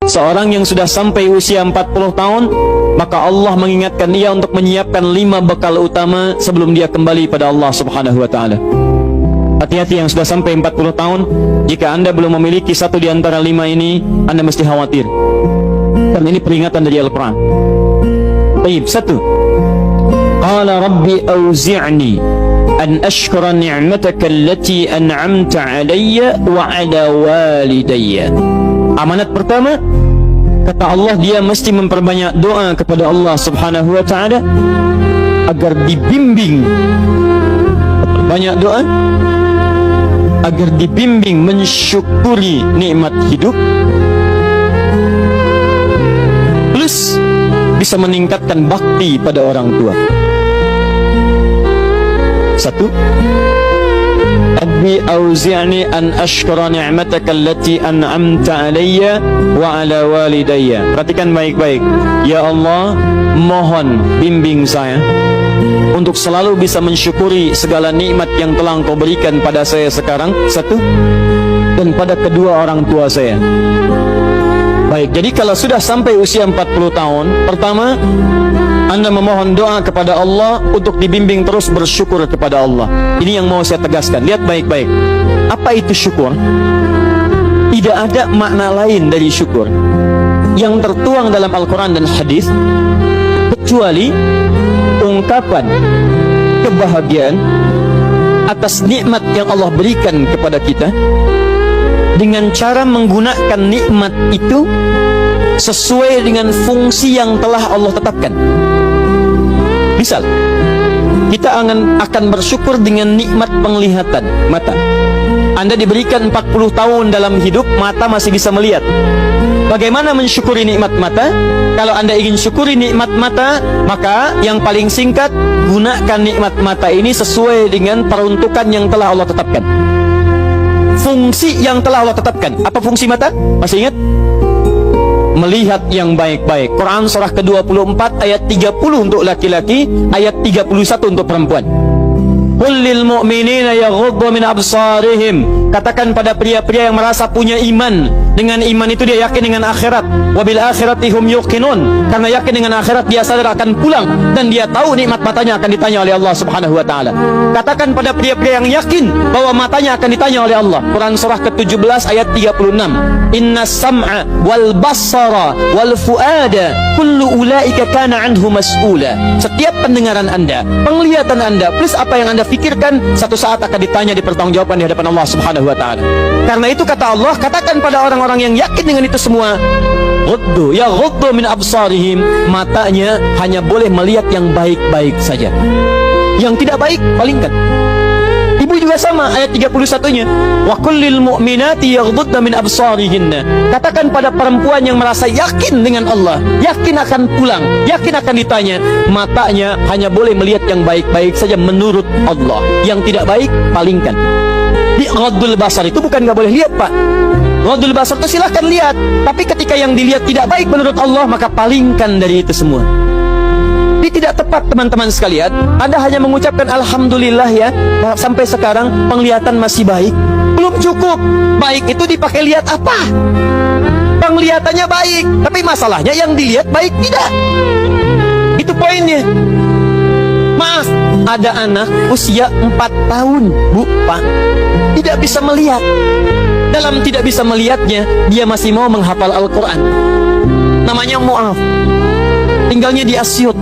Seorang yang sudah sampai usia 40 tahun, maka Allah mengingatkan dia untuk menyiapkan 5 bekal utama sebelum dia kembali pada Allah Subhanahu wa ta'ala. Hati-hati yang sudah sampai 40 tahun, jika anda belum memiliki satu di antara 5 ini, anda mesti khawatir, karena ini peringatan dari Al-Quran. Baik, 1. Qala Rabbi auzi'ni an ashkura ni'mataka allati an'amta alayya wa ala walidayya. Amanat pertama, kata Allah, dia mesti memperbanyak doa kepada Allah Subhanahu wa ta'ala agar dibimbing. Banyak doa agar dibimbing mensyukuri nikmat hidup, plus bisa meningkatkan bakti pada orang tua. 1. Rabbi auzi'ni an ashkura ni'mataka allati an'amta alayya wa ala walidayya. Perhatikan baik-baik. Ya Allah, mohon bimbing saya untuk selalu bisa mensyukuri segala nikmat yang telah Engkau berikan pada saya sekarang, 1, dan pada kedua orang tua saya. Baik, jadi kalau sudah sampai usia 40 tahun, pertama, anda memohon doa kepada Allah untuk dibimbing terus bersyukur kepada Allah. Ini yang mau saya tegaskan. Lihat baik-baik. Apa itu syukur? Tidak ada makna lain dari syukur yang tertuang dalam Al-Quran dan hadis kecuali ungkapan kebahagiaan atas nikmat yang Allah berikan kepada kita dengan cara menggunakan nikmat itu sesuai dengan fungsi yang telah Allah tetapkan. Misal, kita akan bersyukur dengan nikmat penglihatan mata. Anda diberikan 40 tahun dalam hidup, mata masih bisa melihat. Bagaimana mensyukuri nikmat mata? Kalau Anda ingin syukuri nikmat mata, maka yang paling singkat, gunakan nikmat mata ini sesuai dengan peruntukan yang telah Allah tetapkan. Fungsi yang telah Allah tetapkan. Apa fungsi mata? Masih ingat? Melihat yang baik-baik. Quran surah ke-24 ayat 30 untuk laki-laki, ayat 31 untuk perempuan. Qul lil mu'minina yaghuddu min absarihim. Katakan pada pria-pria yang merasa punya iman. Dengan iman itu dia yakin dengan akhirat. Wa bil akhirati hum yuqinun. Karena yakin dengan akhirat dia sadar akan pulang dan dia tahu nikmat matanya akan ditanya oleh Allah Subhanahu wa taala. Katakan pada pria-pria yang yakin bahwa matanya akan ditanya oleh Allah. Quran surah ke-17 ayat 36. Innas sam'a wal basara wal fuada kullu ulaika kana anhu mas'ula. Setiap pendengaran Anda, penglihatan Anda, plus apa yang Anda fikirkan, satu saat akan ditanya, dipertanggungjawabkan di hadapan Allah Subhanahu wa taala. Karena itu kata Allah, katakan pada orang-orang yang yakin dengan itu semua, ghuddu min absarihim, matanya hanya boleh melihat yang baik-baik saja. Yang tidak baik palingkan. Ibu juga sama, ayat 31-nya. Wa kullil mu'minati yaghdudna min absarihinna. Katakan pada perempuan yang merasa yakin dengan Allah, yakin akan pulang, yakin akan ditanya, matanya hanya boleh melihat yang baik-baik saja menurut Allah. Yang tidak baik palingkan. Di ghaddul basar itu bukan nggak boleh lihat, Pak. Ghaddul basar itu silahkan lihat, tapi ketika yang dilihat tidak baik menurut Allah, maka palingkan dari itu semua. Ini tidak tepat, teman-teman sekalian. Anda hanya mengucapkan alhamdulillah ya, sampai sekarang penglihatan masih baik. Belum cukup. Baik itu dipakai lihat apa? Penglihatannya baik, tapi masalahnya yang dilihat baik tidak. Itu poinnya. Maaf, ada anak usia 4 tahun, Bu, Pak, tidak bisa melihat. Dalam tidak bisa melihatnya, dia masih mau menghafal Al-Quran. Namanya Mu'af. Tinggalnya di Asyut,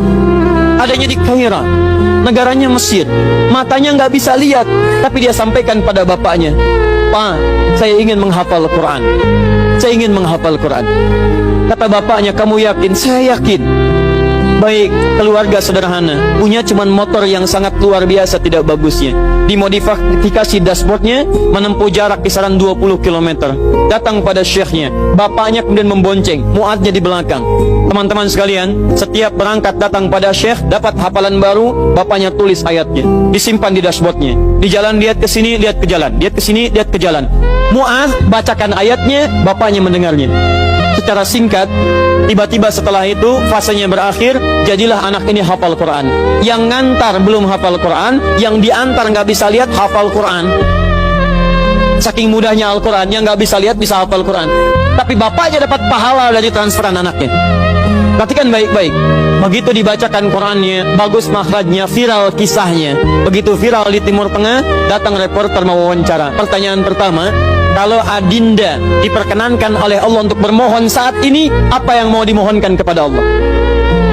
adanya di Kaira, negaranya Mesir. Matanya nggak bisa lihat, tapi dia sampaikan pada bapaknya, Pak, saya ingin menghafal Quran. Saya ingin menghafal Quran. Kata bapaknya, kamu yakin? Saya yakin. Baik, keluarga sederhana, punya cuman motor yang sangat luar biasa tidak bagusnya. Dimodifikasi dashboardnya, menempuh jarak kisaran 20 km. Datang pada syekhnya, bapaknya kemudian membonceng, muadnya di belakang. Teman-teman sekalian, setiap berangkat datang pada syekh, dapat hafalan baru, bapaknya tulis ayatnya, disimpan di dashboardnya. Di jalan lihat ke sini, lihat ke jalan, lihat ke sini, lihat ke jalan. Mu'adz bacakan ayatnya, bapaknya mendengarnya. Secara singkat, tiba-tiba setelah itu fasenya berakhir, jadilah anak ini hafal Quran. Yang ngantar belum hafal Quran, yang diantar nggak bisa lihat hafal Quran. saking mudahnya Al-Quran, yang nggak bisa lihat bisa hafal Quran. Tapi bapaknya dapat pahala dari transferan anaknya. Perhatikan baik-baik. Begitu dibacakan Qurannya, bagus makhrajnya, viral kisahnya. Begitu viral di Timur Tengah, datang reporter mau wawancara. Pertanyaan pertama, kalau Adinda diperkenankan oleh Allah untuk bermohon saat ini, apa yang mau dimohonkan kepada Allah?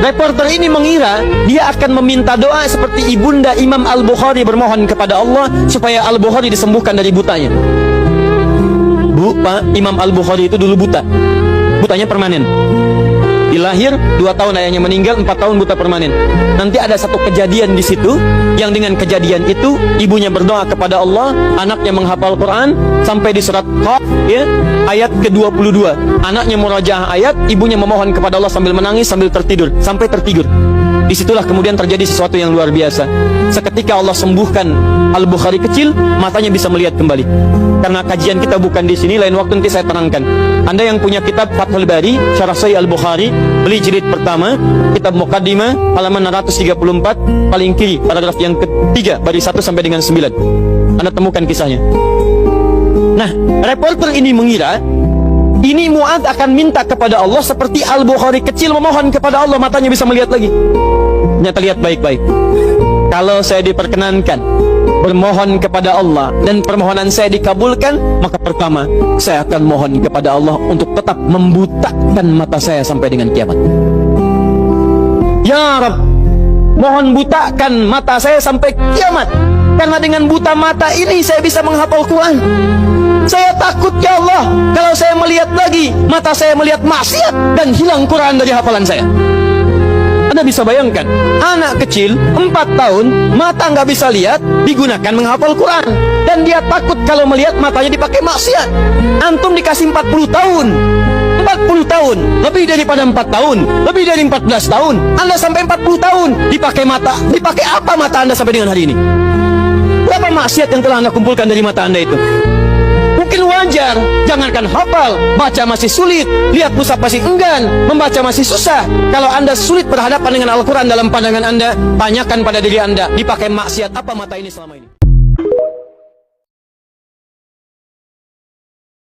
Reporter ini mengira dia akan meminta doa seperti ibunda Imam Al-Bukhari bermohon kepada Allah supaya Al-Bukhari disembuhkan dari butanya. Bu, Pak, Imam Al-Bukhari itu dulu buta. Butanya permanen. Dilahir 2 tahun ayahnya meninggal, 4 tahun buta permanen. Nanti ada satu kejadian di situ, yang dengan kejadian itu ibunya berdoa kepada Allah, anaknya menghafal Quran sampai di surat Qaf, ya, ayat ke-22. Anaknya murajaah ayat, ibunya memohon kepada Allah sambil menangis, sambil tertidur, sampai tertidur. Disitulah kemudian terjadi sesuatu yang luar biasa. Seketika Allah sembuhkan Al-Bukhari kecil, matanya bisa melihat kembali. Karena kajian kita bukan di sini, lain waktu nanti saya terangkan. Anda yang punya kitab Fathul Bari, Syarah Sahih Al-Bukhari, beli jilid pertama, kitab Muqaddimah, halaman 634, paling kiri, paragraf yang ketiga, baris 1 sampai dengan 9. Anda temukan kisahnya. Nah, reporter ini mengira ini Mu'adz akan minta kepada Allah seperti Al-Bukhari kecil memohon kepada Allah, matanya bisa melihat lagi. Ternyata lihat baik-baik. Kalau saya diperkenankan bermohon kepada Allah dan permohonan saya dikabulkan, maka pertama saya akan mohon kepada Allah untuk tetap membutakan mata saya sampai dengan kiamat. Ya Rabb, mohon butakan mata saya sampai kiamat, karena dengan buta mata ini saya bisa menghafal Quran. Saya takut ya Allah, kalau saya melihat lagi, mata saya melihat maksiat dan hilang Quran dari hafalan saya. Anda bisa bayangkan, anak kecil 4 tahun, mata nggak bisa lihat, digunakan menghafal Quran. Dan dia takut kalau melihat matanya dipakai maksiat. Antum dikasih 40 tahun, 40 tahun, lebih daripada 4 tahun, lebih dari 14 tahun, Anda sampai 40 tahun, dipakai mata, dipakai apa mata Anda sampai dengan hari ini? Berapa maksiat yang telah Anda kumpulkan dari mata Anda itu? Mungkin wajar, jangankan hafal, baca masih sulit, lihat mushaf masih enggan, membaca masih susah. Kalau Anda sulit berhadapan dengan Al-Quran dalam pandangan Anda, tanyakan pada diri Anda, dipakai maksiat apa mata ini selama ini?